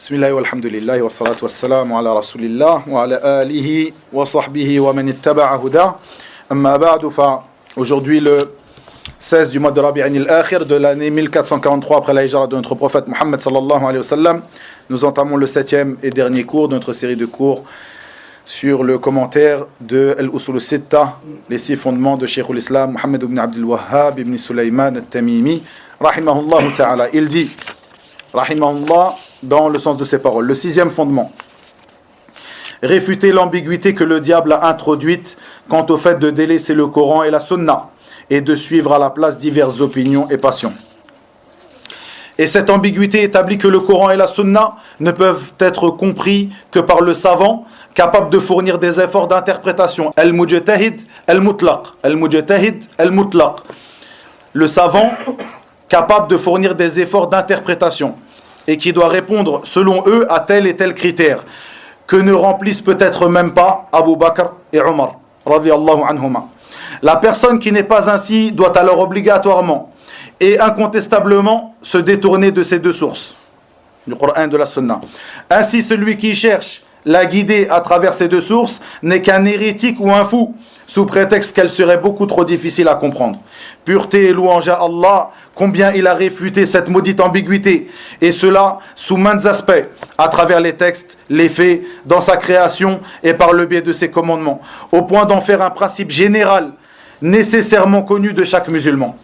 Bismillah walhamdulillah wa salatu wassalamu ala rasulillah wa ala alihi wa sahbihi wa man ittaba'a huda. Amma ba'du, aujourd'hui le 16 du mois de Rabi'an al-Akhir de l'année 1443 après la hijra de notre prophète Muhammad sallallahu alayhi wa sallam, nous entamons le 7e et dernier cours de notre série de cours sur le commentaire de Al-Usul al-Sitta, les 6 fondements de Cheikh al-Islam Muhammad ibn Abdul Wahhab ibn Sulaiman al-Tamimi rahimahullah ta'ala. Il dit rahimahullah dans le sens de ses paroles, le 6e fondement: réfuter l'ambiguïté que le diable a introduite quant au fait de délaisser le Coran et la Sunna et de suivre à la place diverses opinions et passions. Et cette ambiguïté établit que le Coran et la Sunna ne peuvent être compris que par le savant capable de fournir des efforts d'interprétation. Al-Mujtahid al-Mutlaq. Al-Mujtahid al-Mutlaq. Le savant capable de fournir des efforts d'interprétation et qui doit répondre selon eux à tel et tel critère que ne remplissent peut-être même pas Abu Bakr et Omar radiyallahu anhuma. La personne qui n'est pas ainsi doit alors obligatoirement et incontestablement se détourner de ces deux sources, du Coran et de la Sunna. Ainsi, celui qui cherche la guider à travers ces deux sources n'est qu'un hérétique ou un fou, sous prétexte qu'elle serait beaucoup trop difficile à comprendre. Pureté et louange à Allah, combien il a réfuté cette maudite ambiguïté, et cela sous maints aspects, à travers les textes, les faits, dans sa création et par le biais de ses commandements, au point d'en faire un principe général, nécessairement connu de chaque musulman.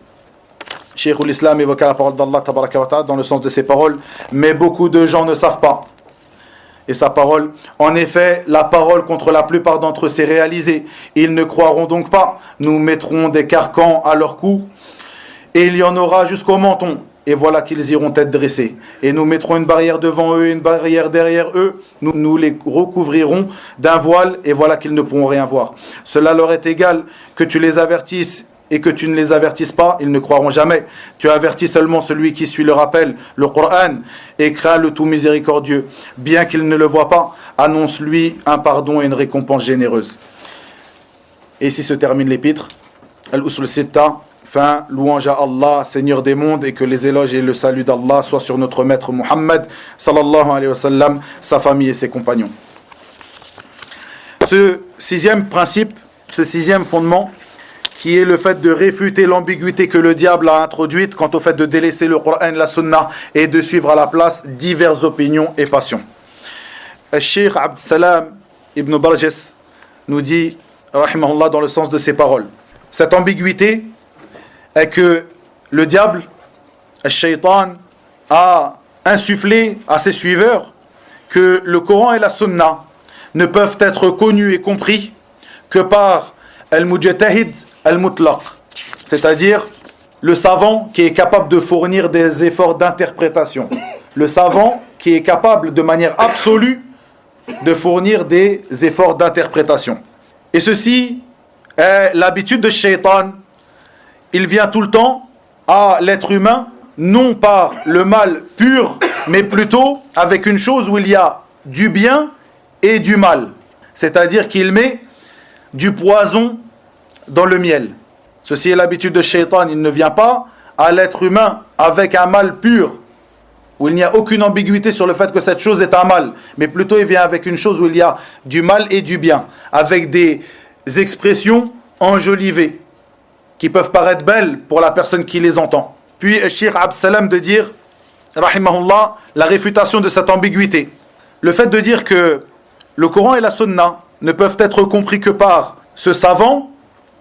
Cheikh al-Islam évoqua la parole d'Allah tabaraka wa ta'ala dans le sens de ses paroles, mais beaucoup de gens ne savent pas. Et sa parole, en effet, la parole contre la plupart d'entre eux s'est réalisée. Ils ne croiront donc pas. Nous mettrons des carcans à leur cou, et il y en aura jusqu'au menton. Et voilà qu'ils iront tête dressée. Et nous mettrons une barrière devant eux et une barrière derrière eux. Nous les recouvrirons d'un voile, et voilà qu'ils ne pourront rien voir. Cela leur est égal que tu les avertisses et que tu ne les avertisses pas, ils ne croiront jamais. Tu avertis seulement celui qui suit le rappel, le Coran, et craint le tout miséricordieux. Bien qu'il ne le voie pas, annonce-lui un pardon et une récompense généreuse. Et ici se termine l'épître. Al-Usul al-Sitta, fin, louange à Allah, Seigneur des mondes, et que les éloges et le salut d'Allah soient sur notre maître Muhammad, sallallahu alayhi wa sallam, sa famille et ses compagnons. Ce 6e principe, ce 6e fondement, qui est le fait de réfuter l'ambiguïté que le diable a introduite quant au fait de délaisser le Coran et la Sunna et de suivre à la place diverses opinions et passions. Cheikh Abd Salam ibn Barjes nous dit, rahimahullah, dans le sens de ses paroles, cette ambiguïté est que le diable, le shaitan, a insufflé à ses suiveurs que le Coran et la Sunna ne peuvent être connus et compris que par al-Mujtahid al-Mutlaq, c'est-à-dire le savant qui est capable de fournir des efforts d'interprétation, le savant qui est capable de manière absolue de fournir des efforts d'interprétation. Et ceci est l'habitude de Shaitan. Il vient tout le temps à l'être humain, non par le mal pur, mais plutôt avec une chose où il y a du bien et du mal, c'est-à-dire qu'il met du poison dans le miel. Ceci est l'habitude de Shaitan. Il ne vient pas à l'être humain avec un mal pur, où il n'y a aucune ambiguïté sur le fait que cette chose est un mal, mais plutôt il vient avec une chose où il y a du mal et du bien, avec des expressions enjolivées, qui peuvent paraître belles pour la personne qui les entend. Puis Cheikh Abd Salam de dire, rahimahullah, la réfutation de cette ambiguïté. Le fait de dire que le Coran et la Sunna ne peuvent être compris que par ce savant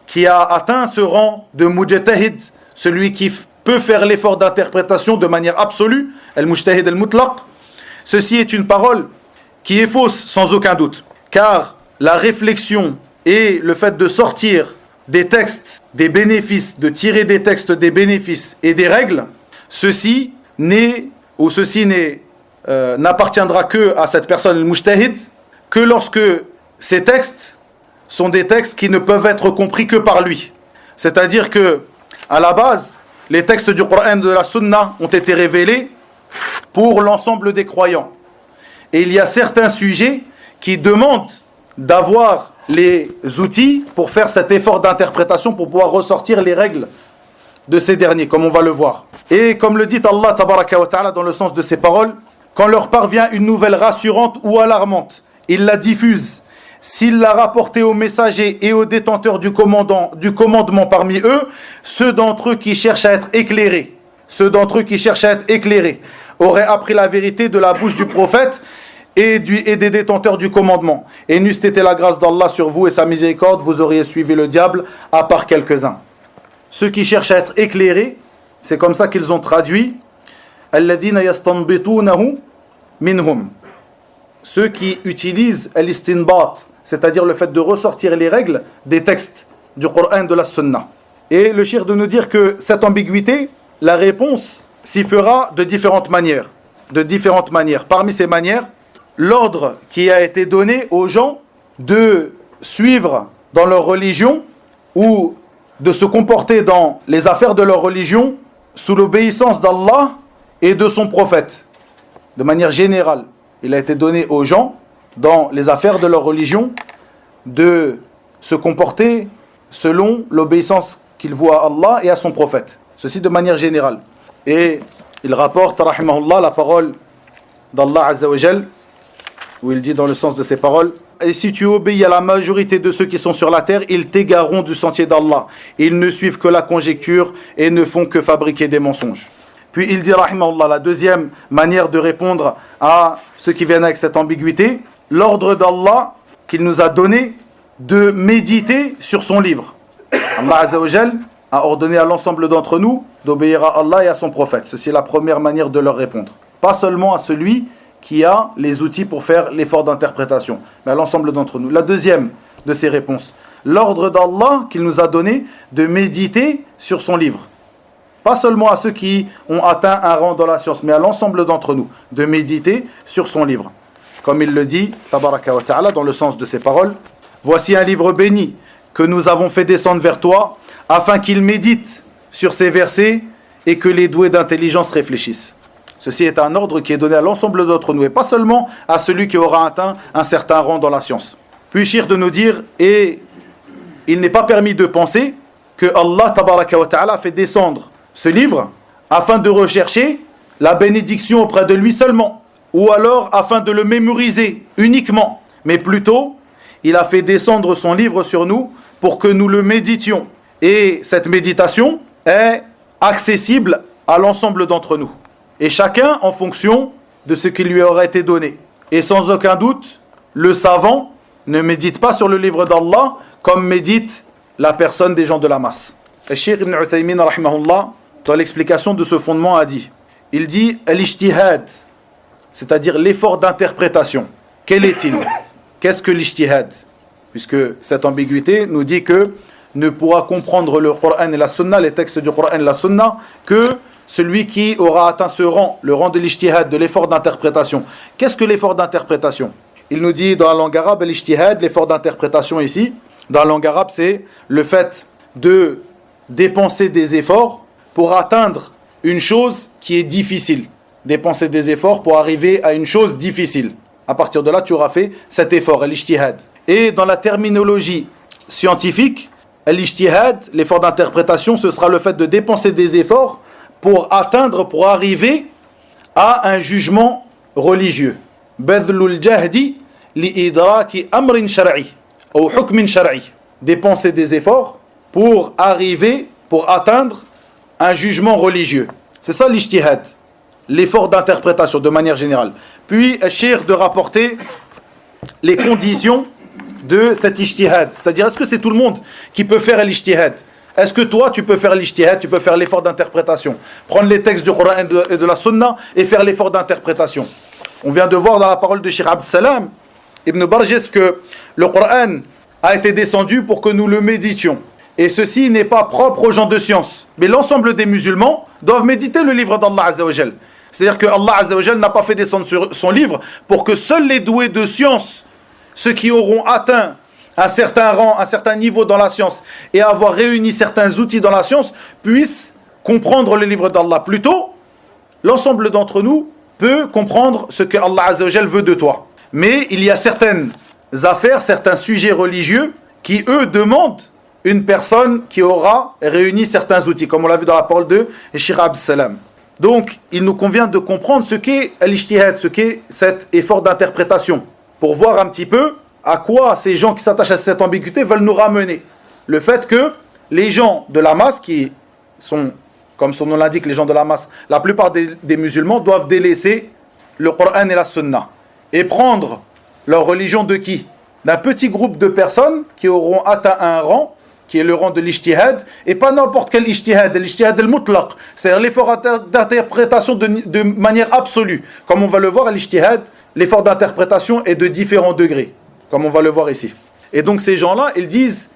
qui a atteint ce rang de mujtahid, celui qui peut faire l'effort d'interprétation de manière absolue, al-mujtahid al-mutlaq. Ceci est une parole qui est fausse sans aucun doute, car la réflexion et le fait de sortir des textes, des bénéfices, de tirer des textes des bénéfices et des règles, ceci n'appartiendra que à cette personne al-mujtahid que lorsque ces textes sont des textes qui ne peuvent être compris que par lui. C'est-à-dire que, à la base, les textes du Coran et de la Sunna ont été révélés pour l'ensemble des croyants. Et il y a certains sujets qui demandent d'avoir les outils pour faire cet effort d'interprétation, pour pouvoir ressortir les règles de ces derniers, comme on va le voir. Et comme le dit Allah tabaraka wa ta'ala dans le sens de ces paroles, Quand leur parvient une nouvelle rassurante ou alarmante, ils la diffusent. S'il l'a rapporté aux messagers et aux détenteurs du commandement parmi eux, ceux d'entre eux qui cherchent à être éclairés, auraient appris la vérité de la bouche du prophète et des détenteurs du commandement. Et n'eût été la grâce d'Allah sur vous et sa miséricorde, vous auriez suivi le diable, à part quelques-uns. Ceux qui cherchent à être éclairés, c'est comme ça qu'ils ont traduit « Alladhina yastanbitunahu minhum » ceux qui utilisent l'istinbat, c'est-à-dire le fait de ressortir les règles des textes du Coran, de la Sunna. Et le cheikh de nous dire que cette ambiguïté, la réponse s'y fera de différentes manières. Parmi ces manières, l'ordre qui a été donné aux gens de suivre dans leur religion ou de se comporter dans les affaires de leur religion sous l'obéissance d'Allah et de son prophète. De manière générale, il a été donné aux gens, dans les affaires de leur religion, de se comporter selon l'obéissance qu'ils voient à Allah et à son prophète. Ceci de manière générale. Et il rapporte, rahimahullah, la parole d'Allah Azza wa Jal, où il dit dans le sens de ces paroles, « Et si tu obéis à la majorité de ceux qui sont sur la terre, ils t'égareront du sentier d'Allah. Ils ne suivent que la conjecture et ne font que fabriquer des mensonges. » Puis il dit, rahimahullah, la deuxième manière de répondre à ceux qui viennent avec cette ambiguïté, l'ordre d'Allah qu'il nous a donné de méditer sur son livre. Allah Azza wa Jal a ordonné à l'ensemble d'entre nous d'obéir à Allah et à son prophète. Ceci est la première manière de leur répondre. Pas seulement à celui qui a les outils pour faire l'effort d'interprétation, mais à l'ensemble d'entre nous. La deuxième de ces réponses, l'ordre d'Allah qu'il nous a donné de méditer sur son livre. Pas seulement à ceux qui ont atteint un rang dans la science, mais à l'ensemble d'entre nous, de méditer sur son livre. Comme il le dit, tabaraka wa ta'ala, dans le sens de ses paroles, « Voici un livre béni que nous avons fait descendre vers toi, afin qu'il médite sur ces versets et que les doués d'intelligence réfléchissent. » Ceci est un ordre qui est donné à l'ensemble d'entre nous, et pas seulement à celui qui aura atteint un certain rang dans la science. Puis Cheikh de nous dire, et il n'est pas permis de penser que Allah tabaraka wa ta'ala a fait descendre ce livre afin de rechercher la bénédiction auprès de lui seulement, ou alors afin de le mémoriser uniquement, mais plutôt il a fait descendre son livre sur nous pour que nous le méditions, et cette méditation est accessible à l'ensemble d'entre nous, et chacun en fonction de ce qui lui aura été donné. Et sans aucun doute, le savant ne médite pas sur le livre d'Allah comme médite la personne des gens de la masse. Et Cheikh Ibn Uthaymin rahimahullah, dans l'explication de ce fondement, a dit, il dit al-ijtihad, c'est-à-dire l'effort d'interprétation. Quel est-il? Qu'est-ce que l'ijtihad? Puisque cette ambiguïté nous dit que ne pourra comprendre le Coran et la Sunna, les textes du Coran et la Sunna, que celui qui aura atteint ce rang, le rang de l'ijtihad, de l'effort d'interprétation. Qu'est-ce que l'effort d'interprétation? Il nous dit dans la langue arabe, l'ijtihad, l'effort d'interprétation ici, dans la langue arabe, c'est le fait de dépenser des efforts pour atteindre une chose qui est difficile. Dépenser des efforts pour arriver à une chose difficile. À partir de là, tu auras fait cet effort, l'ijtihad. Et dans la terminologie scientifique, l'ijtihad, l'effort d'interprétation, ce sera le fait de dépenser des efforts pour arriver à un jugement religieux. Badlul jahdi li idraki amrin shar'i ou hukmin shar'i. Dépenser des efforts pour atteindre un jugement religieux. C'est ça l'ijtihad, l'effort d'interprétation de manière générale. Puis, Cheikh de rapporter les conditions de cet ijtihad. C'est-à-dire, est-ce que c'est tout le monde qui peut faire l'ijtihad? Est-ce que toi, tu peux faire l'ijtihad, tu peux faire l'effort d'interprétation? Prendre les textes du Coran et de la Sunna et faire l'effort d'interprétation. On vient de voir dans la parole de Cheikh Abd Salam Ibn Barjes que le Coran a été descendu pour que nous le méditions. Et ceci n'est pas propre aux gens de science. Mais l'ensemble des musulmans doivent méditer le livre d'Allah Azza wa Jal. C'est-à-dire que Allah Azza wa Jal n'a pas fait descendre sur son livre pour que seuls les doués de science, ceux qui auront atteint un certain rang, un certain niveau dans la science et avoir réuni certains outils dans la science, puissent comprendre le livre d'Allah. Plutôt, l'ensemble d'entre nous peut comprendre ce que Allah Azza wa Jal veut de toi. Mais il y a certaines affaires, certains sujets religieux qui, eux, demandent une personne qui aura réuni certains outils, comme on l'a vu dans la parole de Cheikh Abd Salam. Donc, il nous convient de comprendre ce qu'est l'ijtihad, ce qu'est cet effort d'interprétation, pour voir un petit peu à quoi ces gens qui s'attachent à cette ambiguïté veulent nous ramener. Le fait que les gens de la masse, qui sont, comme son nom l'indique, les gens de la masse, la plupart des musulmans doivent délaisser le Coran et la Sunna et prendre leur religion de qui? D'un petit groupe de personnes qui auront atteint un rang qui est le rang de l'ijtihad, et pas n'importe quel ijtihad, l'ijtihad al-mutlaq, c'est-à-dire l'effort d'interprétation de manière absolue. Comme on va le voir, l'ijtihad, l'effort d'interprétation est de différents degrés, comme on va le voir ici. Et donc ces gens-là, ils disent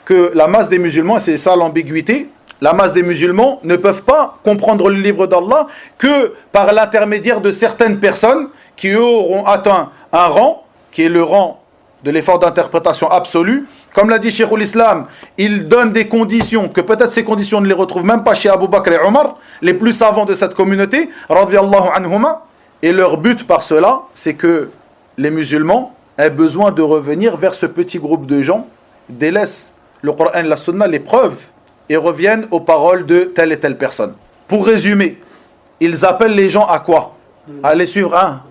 que la masse des musulmans, et c'est ça l'ambiguïté, la masse des musulmans ne peuvent pas comprendre le livre d'Allah que par l'intermédiaire de certaines personnes qui eux auront atteint un rang, qui est le rang de l'effort d'interprétation absolue. Comme l'a dit Cheikh l'Islam, il donne des conditions, que peut-être ces conditions on ne les retrouve même pas chez Abu Bakr et Omar, les plus savants de cette communauté, radiyallahu anhuma. Et leur but par cela, c'est que les musulmans aient besoin de revenir vers ce petit groupe de gens, délaissent le Coran et la Sunna, les preuves, et reviennent aux paroles de telle et telle personne. Pour résumer, ils appellent les gens à quoi? À les suivre, hein?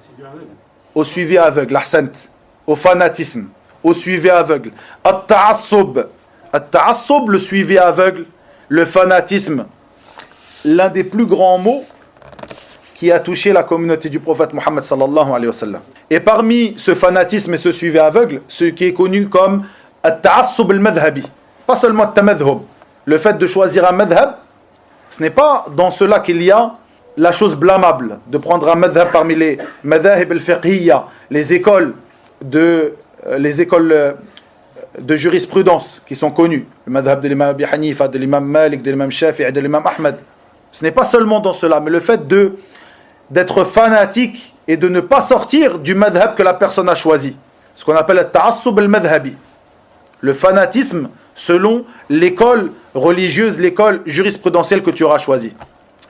Au suivi aveugle, l'ahsant, au fanatisme, au suivi aveugle. At-ta'assub, le suivi aveugle, le fanatisme, l'un des plus grands mots qui a touché la communauté du prophète Mohammed sallallahu alayhi wa sallam. Et parmi ce fanatisme et ce suivi aveugle, ce qui est connu comme at-ta'assub al-madhhabi, pas seulement at-tamadhhub, le fait de choisir un madhhab, ce n'est pas dans cela qu'il y a la chose blâmable, de prendre un madhhab parmi les madhahib al-fiqhiyya, les écoles de jurisprudence qui sont connues, le madhhab de l'imam Abi Hanifa, de l'imam Malik, de l'imam Shafi'i, de l'imam Ahmed. Ce n'est pas seulement dans cela, mais le fait d'être fanatique et de ne pas sortir du madhhab que la personne a choisi. Ce qu'on appelle le ta'assub al-madhhabi. Le fanatisme selon l'école religieuse, l'école jurisprudentielle que tu auras choisie.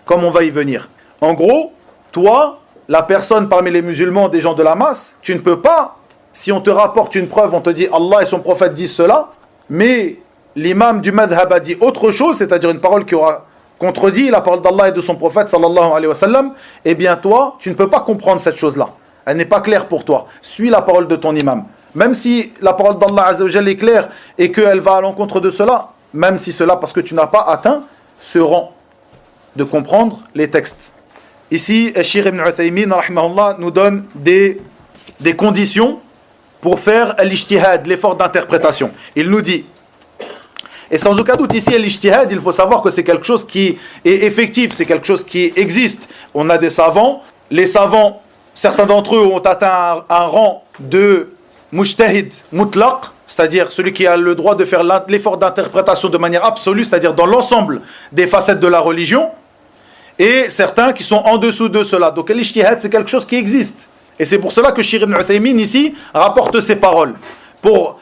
Comme on va y venir. En gros, toi, la personne parmi les musulmans, des gens de la masse, tu ne peux pas, si on te rapporte une preuve, on te dit Allah et son prophète disent cela, mais l'imam du madhhab a dit autre chose, c'est-à-dire une parole qui aura contredit la parole d'Allah et de son prophète sallallahu alayhi wa sallam, eh bien toi, tu ne peux pas comprendre cette chose-là. Elle n'est pas claire pour toi. Suis la parole de ton imam. Même si la parole d'Allah azza wa jalla est claire et qu'elle va à l'encontre de cela, même si cela, parce que tu n'as pas atteint ce rang de comprendre les textes. Ici, Cheikh Ibn Uthaymin rahimahullah nous donne des conditions pour faire l'ijtihad, l'effort d'interprétation. Il nous dit, et sans aucun doute ici l'ijtihad, il faut savoir que c'est quelque chose qui est effectif, c'est quelque chose qui existe. On a des savants, les savants, certains d'entre eux ont atteint un rang de mujtahid mutlaq, c'est-à-dire celui qui a le droit de faire l'effort d'interprétation de manière absolue, c'est-à-dire dans l'ensemble des facettes de la religion, et certains qui sont en dessous de cela. Donc l'ijtihad, c'est quelque chose qui existe. Et c'est pour cela que Cheikh Ibn Uthaymin ici rapporte ces paroles, pour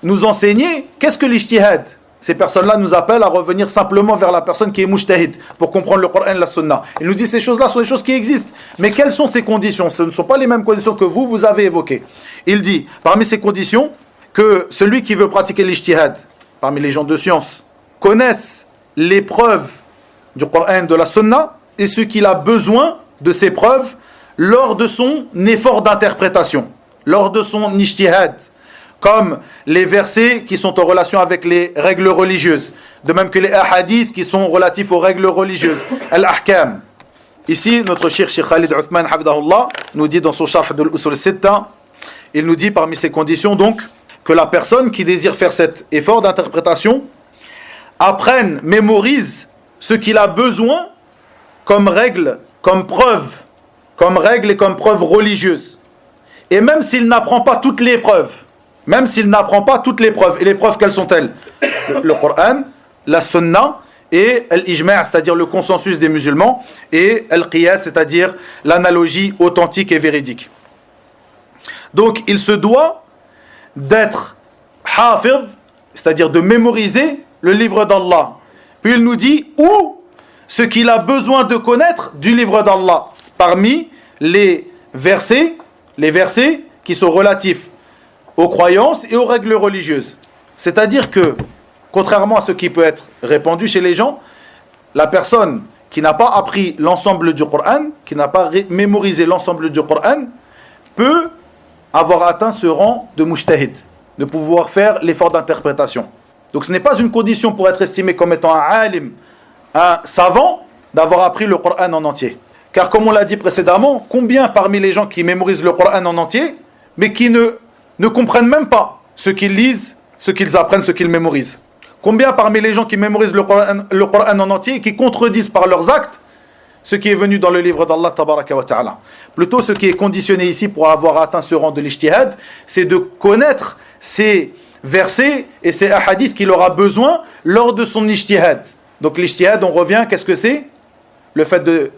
nous enseigner qu'est-ce que l'ijtihad. Ces personnes-là nous appellent à revenir simplement vers la personne qui est mujtahid, pour comprendre le Coran et la Sunna. Il nous dit ces choses-là sont des choses qui existent. Mais quelles sont ces conditions? Ce ne sont pas les mêmes conditions que vous avez évoquées. Il dit, parmi ces conditions, que celui qui veut pratiquer l'ijtihad, parmi les gens de science, connaisse les preuves du Coran, de la Sunna, et ce qu'il a besoin de ces preuves lors de son effort d'interprétation, lors de son ijtihad, comme les versets qui sont en relation avec les règles religieuses, de même que les hadiths qui sont relatifs aux règles religieuses, al-ahkam. Ici, notre Cheikh Khalid Uthman Hafidahullah nous dit dans son Sharh de l'Usul Sitta, il nous dit parmi ces conditions donc que la personne qui désire faire cet effort d'interprétation apprenne, mémorise ce qu'il a besoin comme règle, comme preuve et comme preuve religieuse. Et même s'il n'apprend pas toutes les preuves, et les preuves quelles sont-elles? Le Coran, la Sunna et l'Ijma', c'est-à-dire le consensus des musulmans, et al-Qiyas, c'est-à-dire l'analogie authentique et véridique. Donc il se doit d'être hafid, c'est-à-dire de mémoriser le livre d'Allah. Puis il nous dit où ce qu'il a besoin de connaître du livre d'Allah, parmi les versets qui sont relatifs aux croyances et aux règles religieuses. C'est-à-dire que, contrairement à ce qui peut être répandu chez les gens, la personne qui n'a pas appris l'ensemble du Coran, qui n'a pas mémorisé l'ensemble du Coran, peut avoir atteint ce rang de mujtahid, de pouvoir faire l'effort d'interprétation. Donc ce n'est pas une condition pour être estimé comme étant un alim, un savant, d'avoir appris le Coran en entier. Car comme on l'a dit précédemment, combien parmi les gens qui mémorisent le Coran en entier, mais qui ne comprennent même pas ce qu'ils lisent, ce qu'ils apprennent, ce qu'ils mémorisent? Combien parmi les gens qui mémorisent le Coran en entier et qui contredisent par leurs actes ce qui est venu dans le livre d'Allah tabaraka wa ta'ala? Plutôt ce qui est conditionné ici pour avoir atteint ce rang de l'ijtihad, c'est de connaître ces versets et ces hadiths qu'il aura besoin lors de son ijtihad. Donc l'ijtihad, on revient, qu'est-ce que c'est? Le fait de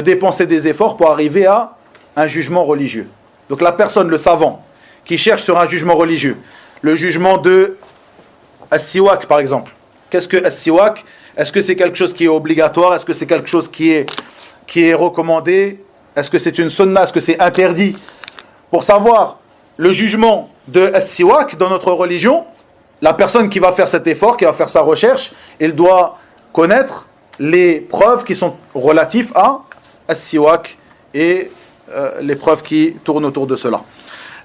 dépenser des efforts pour arriver à un jugement religieux. Donc la personne, le savant, qui cherche sur un jugement religieux, le jugement de as-siwak par exemple. Qu'est-ce que as-siwak? Est-ce que c'est quelque chose qui est obligatoire? Est-ce que c'est quelque chose qui est recommandé? Est-ce que c'est une sunna? Est-ce que c'est interdit? Pour savoir le jugement de as-siwak dans notre religion, la personne qui va faire cet effort, qui va faire sa recherche, elle doit connaître les preuves qui sont relatives à as-siwak et les preuves qui tournent autour de cela.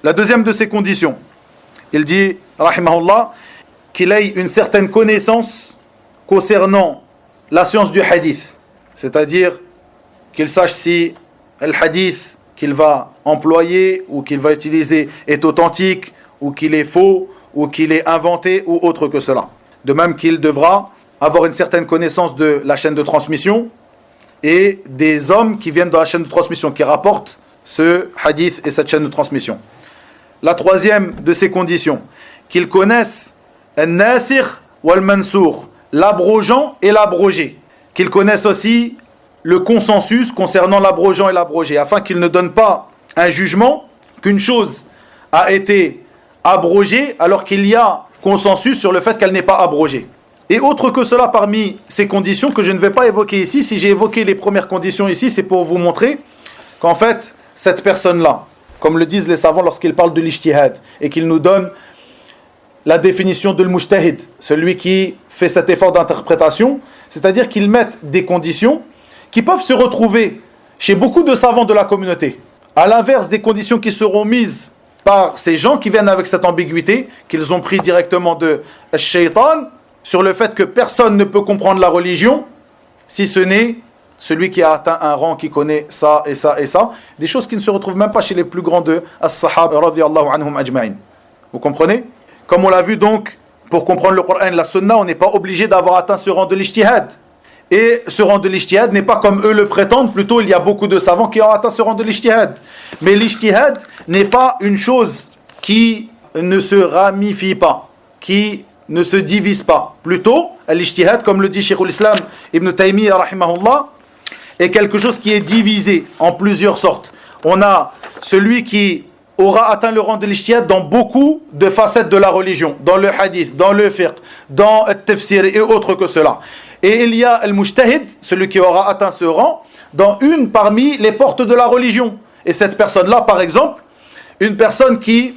La deuxième de ces conditions, il dit, rahimahullah, qu'il ait une certaine connaissance concernant la science du hadith, c'est-à-dire qu'il sache si le hadith qu'il va employer ou qu'il va utiliser est authentique ou qu'il est faux ou qu'il est inventé ou autre que cela. De même qu'il devra avoir une certaine connaissance de la chaîne de transmission et des hommes qui viennent dans la chaîne de transmission, qui rapportent ce hadith et cette chaîne de transmission. La troisième de ces conditions, qu'il connaisse al-nasir ou al-mansour, l'abrogeant et l'abrogé. Qu'il connaisse aussi le consensus concernant l'abrogeant et l'abrogé, afin qu'il ne donne pas un jugement qu'une chose a été abrogée alors qu'il y a consensus sur le fait qu'elle n'est pas abrogée. Et autre que cela, parmi ces conditions que je ne vais pas évoquer ici, si j'ai évoqué les premières conditions ici, c'est pour vous montrer qu'en fait, cette personne-là, comme le disent les savants lorsqu'ils parlent de l'ijtihad, et qu'ils nous donnent la définition de l'mujtahid, celui qui fait cet effort d'interprétation, c'est-à-dire qu'ils mettent des conditions qui peuvent se retrouver chez beaucoup de savants de la communauté, à l'inverse des conditions qui seront mises par ces gens qui viennent avec cette ambiguïté, qu'ils ont pris directement de shaitan, sur le fait que personne ne peut comprendre la religion si ce n'est celui qui a atteint un rang qui connaît ça et ça et ça, des choses qui ne se retrouvent même pas chez les plus grands de as-sahaba radiyallahu anhum ajma'in. Vous comprenez? Comme on l'a vu donc, pour comprendre le Coran et la Sunna, on n'est pas obligé d'avoir atteint ce rang de l'ijtihad. Et ce rang de l'ijtihad n'est pas comme eux le prétendent, plutôt il y a beaucoup de savants qui ont atteint ce rang de l'ijtihad. Mais l'ijtihad n'est pas une chose qui ne se ramifie pas, qui ne se divise pas. Plutôt, l'ijtihad, comme le dit Cheikh l'Islam Ibn Taymiyyah rahimahullah, est quelque chose qui est divisé en plusieurs sortes. On a celui qui aura atteint le rang de l'ijtihad dans beaucoup de facettes de la religion, dans le hadith, dans le fiqh, dans le tafsir et autres que cela. Et il y a le mujtahid, celui qui aura atteint ce rang, dans une parmi les portes de la religion. Et cette personne-là, par exemple, une personne qui,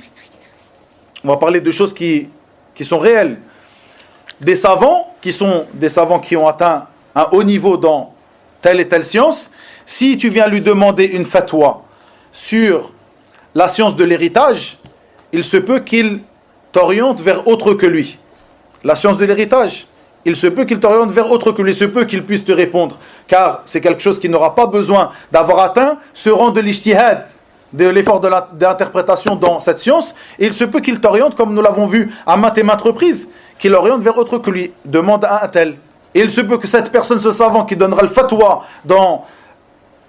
on va parler de choses qui sont réelles, des savants qui ont atteint un haut niveau dans telle et telle science, si tu viens lui demander une fatwa sur la science de l'héritage, il se peut qu'il t'oriente vers autre que lui. La science de l'héritage, il se peut qu'il t'oriente vers autre que lui, il se peut qu'il puisse te répondre, car c'est quelque chose qui n'aura pas besoin d'avoir atteint ce rang de l'ijtihad, de l'effort d'interprétation dans cette science, et il se peut qu'il t'oriente, comme nous l'avons vu à maintes et maintes reprises, qu'il oriente vers autre que lui, demande à un tel. Et il se peut que cette personne, ce savant qui donnera le fatwa dans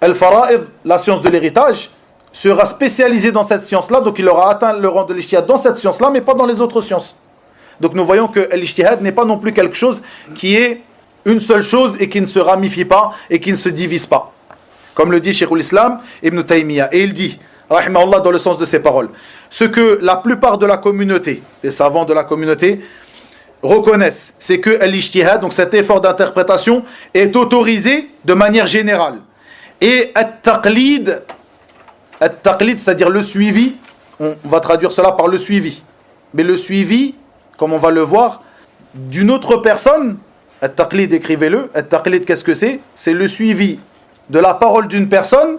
al-fara'id, la science de l'héritage, sera spécialisé dans cette science-là, donc il aura atteint le rang de l'ijtihad dans cette science-là, mais pas dans les autres sciences. Donc nous voyons que l'ijtihad n'est pas non plus quelque chose qui est une seule chose et qui ne se ramifie pas et qui ne se divise pas. Comme le dit Cheikh l'Islam Ibn Taymiyyah. Et il dit, rahimahullah, dans le sens de ses paroles, ce que la plupart de la communauté, des savants de la communauté, reconnaissent, c'est que l'ijtihad, donc cet effort d'interprétation, est autorisé de manière générale. Et at-taqlid, c'est-à-dire le suivi, on va traduire cela par le suivi. Mais le suivi, comme on va le voir, d'une autre personne, At-taqlid, écrivez-le. At-taqlid, qu'est-ce que c'est? C'est le suivi de la parole d'une personne,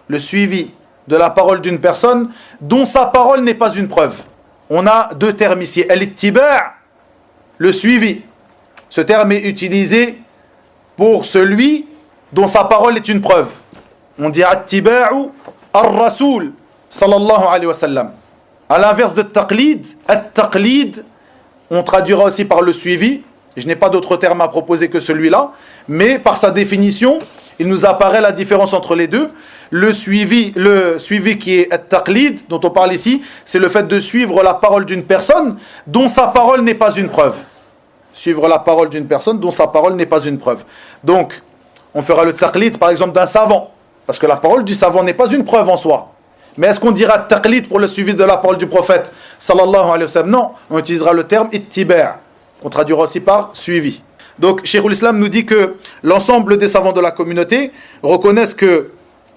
le suivi de la parole d'une personne dont sa parole n'est pas une preuve. On a deux termes ici. Al-ittiba', le suivi. Ce terme est utilisé pour celui dont sa parole est une preuve. On dit attiba'u ar-rasoul sallallahu alayhi wa sallam. À l'inverse de taqlid, at-taqlid, on traduira aussi par le suivi. Je n'ai pas d'autre terme à proposer que celui-là, mais par sa définition, il nous apparaît la différence entre les deux. Le suivi qui est at-taqlid, dont on parle ici, c'est le fait de suivre la parole d'une personne dont sa parole n'est pas une preuve. Suivre la parole d'une personne dont sa parole n'est pas une preuve. Donc, on fera le taqlid par exemple d'un savant, parce que la parole du savant n'est pas une preuve en soi. Mais est-ce qu'on dira taqlid pour le suivi de la parole du prophète sallallahu alayhi wa sallam? Non, on utilisera le terme ittiba', qu'on traduira aussi par suivi. Donc, Cheikh l'Islam nous dit que l'ensemble des savants de la communauté reconnaissent que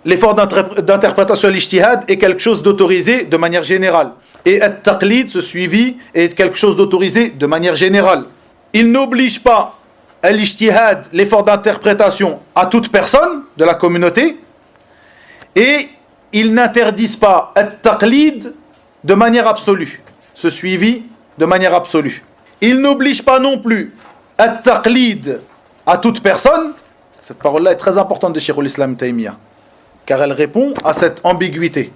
l'effort d'interprétation à l'ijtihad est quelque chose d'autorisé de manière générale. Et at-taqlid, ce suivi, est quelque chose d'autorisé de manière générale. Il n'oblige pas à l'ijtihad, l'effort d'interprétation, à toute personne de la communauté, et ils n'interdisent pas at-taqlid de manière absolue, ce suivi de manière absolue. Ils n'obligent pas non plus at-taqlid à toute personne. Cette parole-là est très importante de Cheikh l'Islam Taymiyya, car elle répond à cette ambiguïté.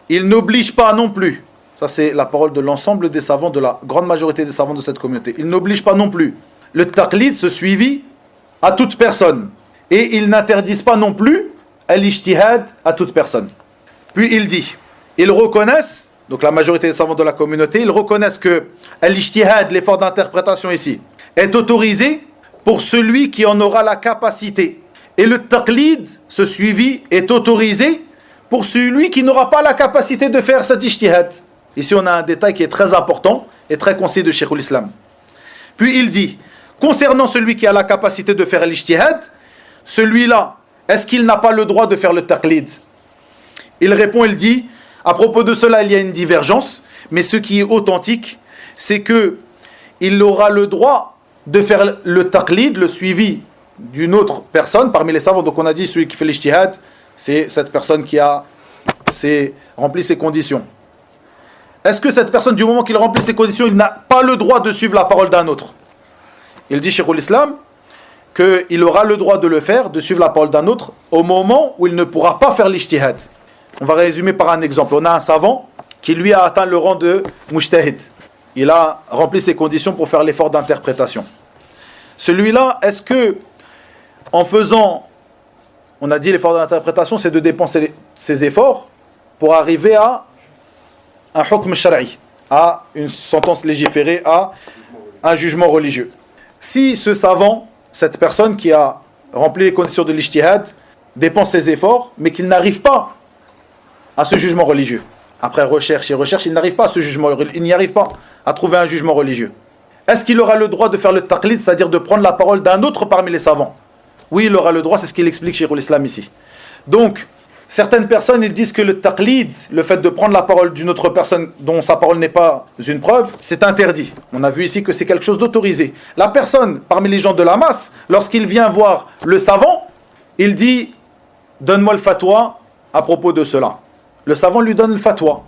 Ils n'obligent pas non plus, ça c'est la parole de l'ensemble des savants, de la grande majorité des savants de cette communauté, ils n'obligent pas non plus le taqlid, ce suivi, à toute personne. Et ils n'interdisent pas non plus al-ijtihad à toute personne. Puis il dit, ils reconnaissent, donc la majorité des savants de la communauté, ils reconnaissent que al-ijtihad, l'effort d'interprétation ici, est autorisé pour celui qui en aura la capacité. Et le taqlid, ce suivi, est autorisé pour celui qui n'aura pas la capacité de faire cet ijtihad. Ici on a un détail qui est très important et très concis de Cheikh l'Islam. Puis il dit, concernant celui qui a la capacité de faire l'ijtihad, celui-là, est-ce qu'il n'a pas le droit de faire le taqlid? Il répond, il dit, à propos de cela, il y a une divergence, mais ce qui est authentique, c'est que il aura le droit de faire le taqlid, le suivi d'une autre personne parmi les savants. Donc on a dit, celui qui fait l'ijtihad, c'est cette personne qui a rempli ses conditions. Est-ce que cette personne, du moment qu'il remplit ses conditions, il n'a pas le droit de suivre la parole d'un autre? Il dit, Cheikh l'Islam, qu'il aura le droit de le faire, de suivre la parole d'un autre, au moment où il ne pourra pas faire l'ijtihad. On va résumer par un exemple. On a un savant qui lui a atteint le rang de mujtahid. Il a rempli ses conditions pour faire l'effort d'interprétation. Celui-là, est-ce que, en faisant, on a dit l'effort d'interprétation, c'est de dépenser ses efforts pour arriver à un hukm shar'i, à une sentence légiférée, à un jugement religieux. Si ce savant, cette personne qui a rempli les conditions de l'ijtihad, dépense ses efforts, mais qu'il n'arrive pas à ce jugement religieux, après recherche, il n'arrive pas à ce jugement, il n'y arrive pas à trouver un jugement religieux. Est-ce qu'il aura le droit de faire le taqlid, c'est-à-dire de prendre la parole d'un autre parmi les savants? Oui, il aura le droit, c'est ce qu'il explique chez l'Islam ici. Donc, certaines personnes, ils disent que le taqlid, le fait de prendre la parole d'une autre personne dont sa parole n'est pas une preuve, c'est interdit. On a vu ici que c'est quelque chose d'autorisé. La personne, parmi les gens de la masse, lorsqu'il vient voir le savant, il dit « Donne-moi le fatwa à propos de cela ». Le savant lui donne le fatwa.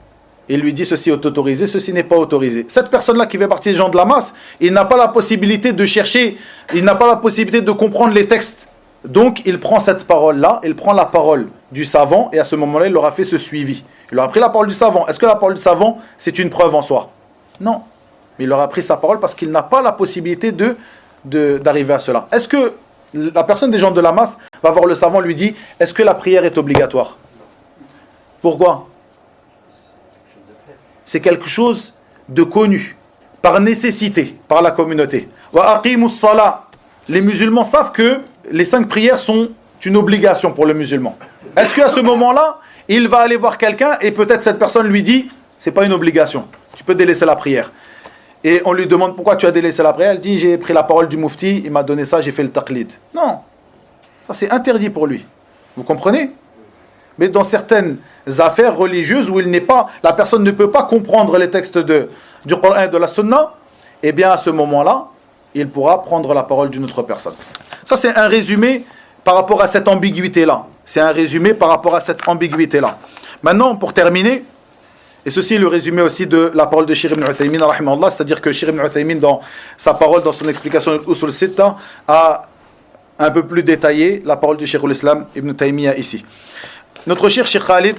Il lui dit ceci est autorisé, ceci n'est pas autorisé. Cette personne-là qui fait partie des gens de la masse, il n'a pas la possibilité de chercher, il n'a pas la possibilité de comprendre les textes. Donc il prend cette parole-là, il prend la parole du savant, et à ce moment-là, il aura fait ce suivi. Il aura pris la parole du savant. Est-ce que la parole du savant, c'est une preuve en soi? Non. Mais il aura pris sa parole parce qu'il n'a pas la possibilité d'arriver à cela. Est-ce que la personne des gens de la masse va voir le savant, lui dit, est-ce que la prière est obligatoire? Pourquoi? C'est quelque chose de connu, par nécessité, par la communauté. Wa aqimus salat. Les musulmans savent que les 5 prières sont une obligation pour le musulman. Est-ce qu'à ce moment-là, il va aller voir quelqu'un et peut-être cette personne lui dit, c'est pas une obligation, tu peux délaisser la prière. Et on lui demande pourquoi tu as délaissé la prière, elle dit, j'ai pris la parole du mufti, il m'a donné ça, j'ai fait le taqlid. Non, ça c'est interdit pour lui. Vous comprenez? Mais dans certaines affaires religieuses où la personne ne peut pas comprendre les textes du Coran et de la Sunna, eh bien à ce moment-là, il pourra prendre la parole d'une autre personne. Ça, c'est un résumé par rapport à cette ambiguïté-là. C'est un résumé par rapport à cette ambiguïté-là. Maintenant, pour terminer, et ceci est le résumé aussi de la parole de Cheikh Ibn Uthaymin, rahimahullah, c'est-à-dire que Cheikh Ibn Uthaymin, dans sa parole, dans son explication de Usul Sitta, a un peu plus détaillé la parole du Cheikh l'Islam Ibn Taymiyyah ici. Notre cher Cheikh Khalid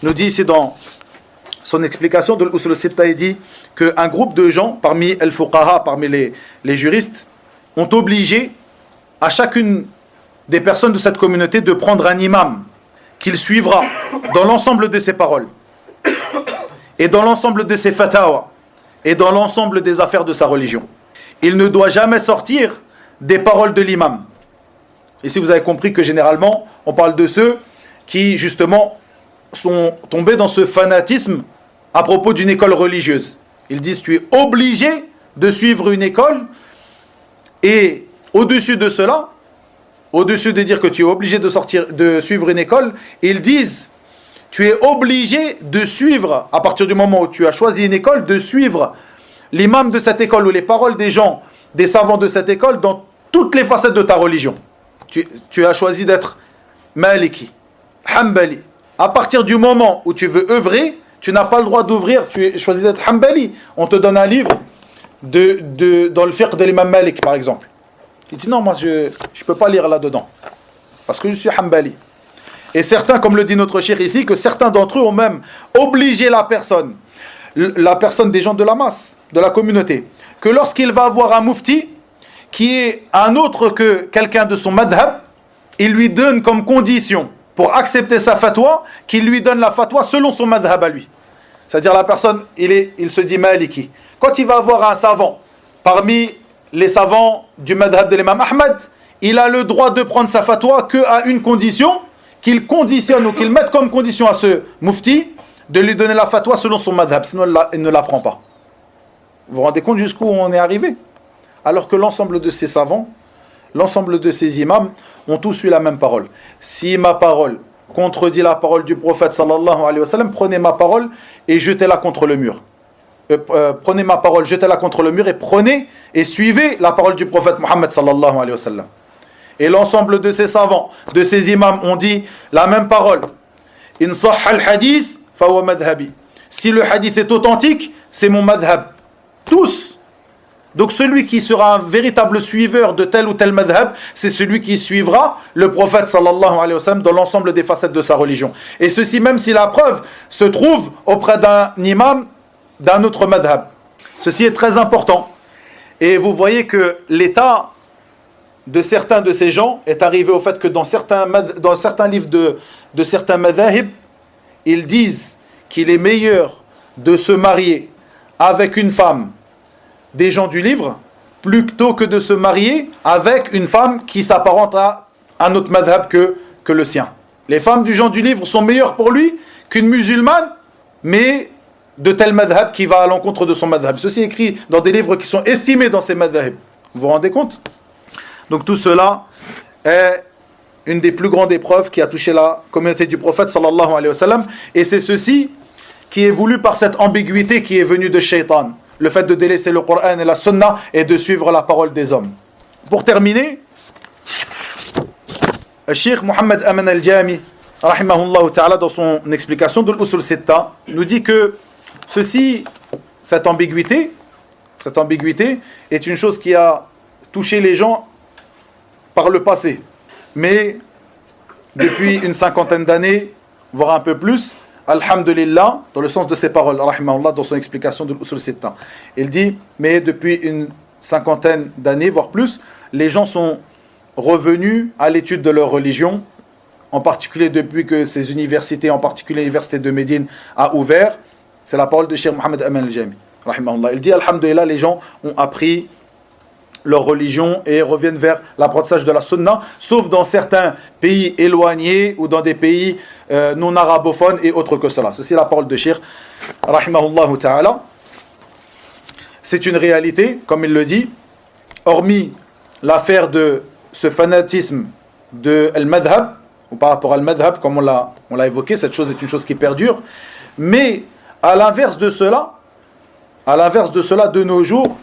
nous dit ici dans son explication de l'Usul Sitta, il dit qu'un groupe de gens, parmi al-fuqaha, parmi les juristes, ont obligé à chacune des personnes de cette communauté de prendre un imam qu'il suivra dans l'ensemble de ses paroles et dans l'ensemble de ses fatawa et dans l'ensemble des affaires de sa religion. Il ne doit jamais sortir des paroles de l'imam. Ici vous avez compris que généralement on parle de ceux qui justement sont tombés dans ce fanatisme à propos d'une école religieuse. Ils disent tu es obligé de suivre une école, et au-dessus de cela, au-dessus de dire que tu es obligé de suivre une école, ils disent tu es obligé de suivre, à partir du moment où tu as choisi une école, de suivre l'imam de cette école ou les paroles des gens, des savants de cette école dans toutes les facettes de ta religion. Tu as choisi d'être Maliki, Hanbali. À partir du moment où tu veux œuvrer, tu n'as pas le droit d'ouvrir, tu as choisi d'être Hanbali. On te donne un livre dans le fiqh de l'imam Malik, par exemple. Il dit non, moi je ne peux pas lire là-dedans, parce que je suis Hanbali. Et certains, comme le dit notre cheikh ici, que certains d'entre eux ont même obligé la personne des gens de la masse, de la communauté, que lorsqu'il va avoir un mufti, qui est un autre que quelqu'un de son madhab, il lui donne comme condition pour accepter sa fatwa, qu'il lui donne la fatwa selon son madhab à lui. C'est-à-dire la personne, il se dit maliki. Quand il va avoir un savant, parmi les savants du madhab de l'imam Ahmad, il a le droit de prendre sa fatwa qu'à une condition, qu'il conditionne ou qu'il mette comme condition à ce mufti de lui donner la fatwa selon son madhab, sinon il ne la prend pas. Vous vous rendez compte jusqu'où on est arrivé? Alors que l'ensemble de ces savants, l'ensemble de ces imams ont tous eu la même parole. Si ma parole contredit la parole du prophète sallallahu alayhi wa sallam, prenez ma parole et jetez-la contre le mur. Prenez ma parole, jetez-la contre le mur, et prenez et suivez la parole du prophète Muhammad sallallahu alayhi wa sallam. Et l'ensemble de ces savants, de ces imams ont dit la même parole. In sahha al-hadith fa huwa madhhabi. Si le hadith est authentique, c'est mon madhhab. Tous. Donc celui qui sera un véritable suiveur de tel ou tel madhhab, c'est celui qui suivra le prophète sallallahu alayhi wa sallam dans l'ensemble des facettes de sa religion. Et ceci même si la preuve se trouve auprès d'un imam d'un autre madhhab. Ceci est très important. Et vous voyez que l'état de certains de ces gens est arrivé au fait que dans certains livres de certains madhahib, ils disent qu'il est meilleur de se marier avec une femme des gens du livre plutôt que de se marier avec une femme qui s'apparente à un autre madhab que le sien. Les femmes du gens du livre sont meilleures pour lui qu'une musulmane, mais de tel madhab qui va à l'encontre de son madhab. Ceci est écrit dans des livres qui sont estimés dans ces madhab. Vous vous rendez compte? Donc tout cela est une des plus grandes épreuves qui a touché la communauté du prophète sallallahu alayhi wa sallam, et c'est ceci qui est voulu par cette ambiguïté qui est venue de Shaitan, le fait de délaisser le Coran et la Sunna et de suivre la parole des hommes. Pour terminer, le Cheikh Mohammed Aman al-Jami, rahimahullah ta'ala, dans son explication de l'Usul Sitta, nous dit que cette ambiguïté est une chose qui a touché les gens par le passé. Mais depuis une 50aine d'années, voire un peu plus, alhamdulillah, dans le sens de ses paroles, rahimahullah, dans son explication de l'Usul Sitta, il dit, mais depuis une 50aine d'années, voire plus, les gens sont revenus à l'étude de leur religion, en particulier depuis que ces universités, en particulier l'université de Médine, a ouvert. C'est la parole de Cheikh Mohammed Aman al-Jami, rahimahullah. Il dit, alhamdulillah, les gens ont appris leur religion et reviennent vers l'apprentissage de la sunna, sauf dans certains pays éloignés ou dans des pays non arabophones et autres que cela. Ceci est la parole de Cheikh, rahimahullah ta'ala. C'est une réalité, comme il le dit, hormis l'affaire de ce fanatisme de al-madhab, ou par rapport à al-madhab, comme on l'a évoqué, cette chose est une chose qui perdure, mais à l'inverse de cela, de nos jours,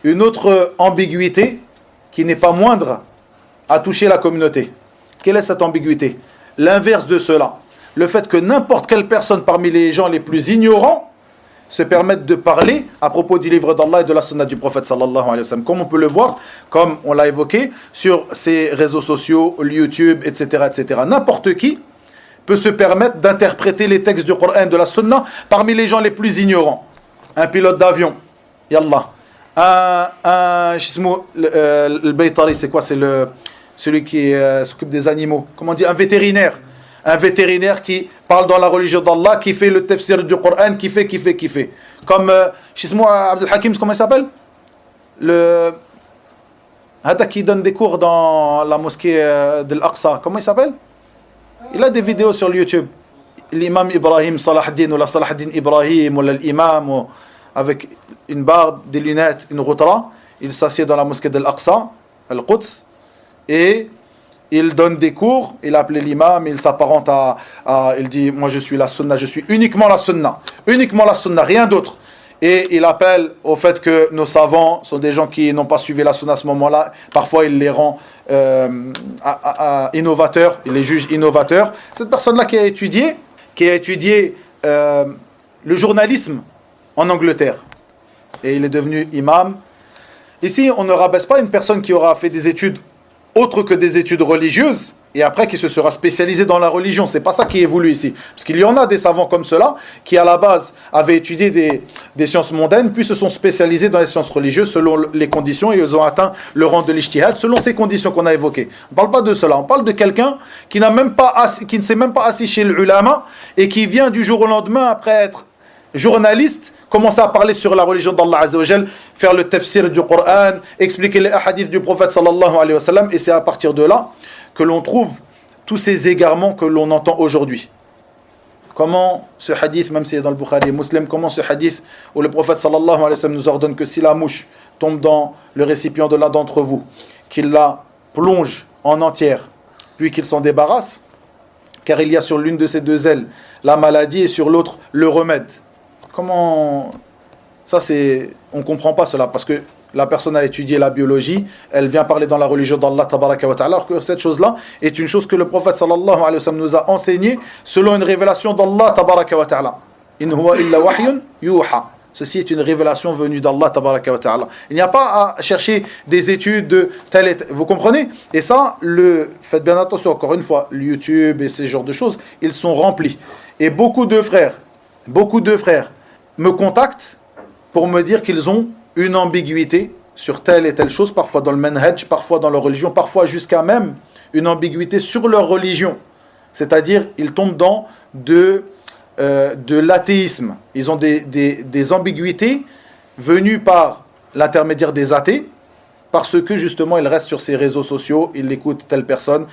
une autre ambiguïté qui n'est pas moindre à toucher la communauté. Quelle est cette ambiguïté? L'inverse de cela. Le fait que n'importe quelle personne parmi les gens les plus ignorants se permette de parler à propos du livre d'Allah et de la sunna du prophète sallallahu alayhi wa sallam. Comme on peut le voir, comme on l'a évoqué, sur ces réseaux sociaux, YouTube, etc., etc. N'importe qui peut se permettre d'interpréter les textes du Coran et de la sunna parmi les gens les plus ignorants. Un pilote d'avion, yallah. Le baytari, c'est quoi? C'est celui qui s'occupe des animaux. Comment on dit? Un vétérinaire. Un vétérinaire qui parle dans la religion d'Allah, qui fait le tafsir du Coran, qui fait. Comme, Abdel Hakim, comment il s'appelle? Hada qui donne des cours dans la mosquée de l'Aqsa. Comment il s'appelle? Il a des vidéos sur YouTube. L'imam Ibrahim Salahuddin, ou la Salahuddin Ibrahim, ou l'imam, avec une barbe, des lunettes, une routra. Il s'assied dans la mosquée de l'Aqsa, Al-Quds, et il donne des cours, il a appelé l'imam, il s'apparente il dit, moi je suis la sunna, je suis uniquement la sunna, rien d'autre. Et il appelle au fait que nos savants sont des gens qui n'ont pas suivi la sunna à ce moment-là. Parfois il les rend innovateurs, il les juge innovateurs. Cette personne-là qui a étudié le journalisme en Angleterre, et il est devenu imam. Ici, on ne rabaisse pas une personne qui aura fait des études autre que des études religieuses, et après qui se sera spécialisé dans la religion. C'est pas ça qui est voulu ici. Parce qu'il y en a des savants comme cela, qui à la base avaient étudié des sciences mondaines, puis se sont spécialisés dans les sciences religieuses selon les conditions, et ils ont atteint le rang de l'ijtihad selon ces conditions qu'on a évoquées. On ne parle pas de cela, on parle de quelqu'un qui ne s'est même pas assis chez l'ulama, et qui vient du jour au lendemain, après être journaliste, commencer à parler sur la religion d'Allah Azza wa Jal, faire le tafsir du Coran, expliquer les hadiths du prophète sallallahu alayhi wa sallam, et c'est à partir de là que l'on trouve tous ces égarements que l'on entend aujourd'hui. Comment ce hadith, même s'il est dans le Bukhari et Muslim, comment ce hadith où le prophète sallallahu alayhi wa sallam nous ordonne que si la mouche tombe dans le récipient de l'un d'entre vous, qu'il la plonge en entière, puis qu'il s'en débarrasse, car il y a sur l'une de ces deux ailes la maladie et sur l'autre le remède. Comment ça c'est, on comprend pas cela, parce que la personne a étudié la biologie, elle vient parler dans la religion d'Allah tabaraka wa ta'ala, alors que cette chose-là est une chose que le prophète sallallahu alayhi wa sallam nous a enseigné selon une révélation d'Allah tabaraka wa ta'ala. In huwa illa wahyun yuha. Ceci est une révélation venue d'Allah tabaraka wa ta'ala. Il n'y a pas à chercher des études de tel et tel. Vous comprenez? Et ça, faites bien attention, encore une fois, le YouTube et ces genres de choses, ils sont remplis. Et beaucoup de frères me contactent pour me dire qu'ils ont une ambiguïté sur telle et telle chose, parfois dans le manhaj, parfois dans leur religion, parfois jusqu'à même une ambiguïté sur leur religion. C'est-à-dire, ils tombent dans de l'athéisme. Ils ont des ambiguïtés venues par l'intermédiaire des athées, parce que justement ils restent sur ces réseaux sociaux, ils écoutent telle personne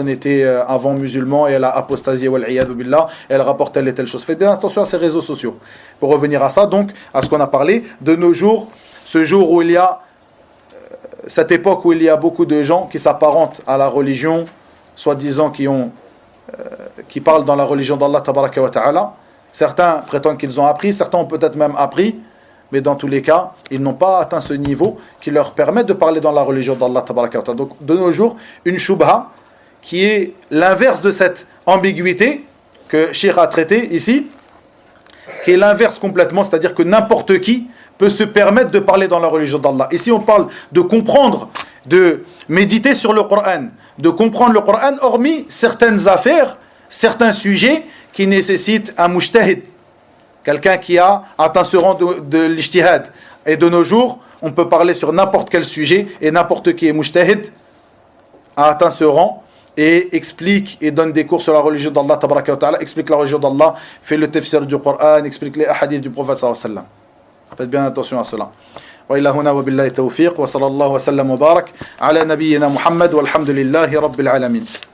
était avant musulman et elle a apostasié, wal-iyadhu billah, elle rapporte telle et telle chose. Faites bien attention à ces réseaux sociaux. Pour revenir à ça, donc, à ce qu'on a parlé, de nos jours, ce jour où il y a, cette époque où il y a beaucoup de gens qui s'apparentent à la religion, soi-disant qui parlent dans la religion d'Allah tabaraka wa ta'ala, certains prétendent qu'ils ont appris, certains ont peut-être même appris, mais dans tous les cas, ils n'ont pas atteint ce niveau qui leur permet de parler dans la religion d'Allah tabaraka wa ta'ala. Donc, de nos jours, une shubha qui est l'inverse de cette ambiguïté que Cheikh a traité ici, qui est l'inverse complètement, c'est-à-dire que n'importe qui peut se permettre de parler dans la religion d'Allah. Ici, on parle de comprendre, de méditer sur le Coran, de comprendre le Coran, hormis certaines affaires, certains sujets qui nécessitent un mujtahid, quelqu'un qui a atteint ce rang de l'ijtihad. Et de nos jours, on peut parler sur n'importe quel sujet, et n'importe qui est mujtahid a atteint ce rang, et explique et donne des cours sur la religion d'Allah tabaraka wa ta'ala, explique la religion d'Allah, fait le tafsir du Coran, explique les hadiths du prophète sallallahu alayhi wa sallam. Faites bien attention à cela. وإلى هنا وبالله التوفيق وصلى الله وسلم وبارك على نبينا محمد والحمد لله رب العالمين.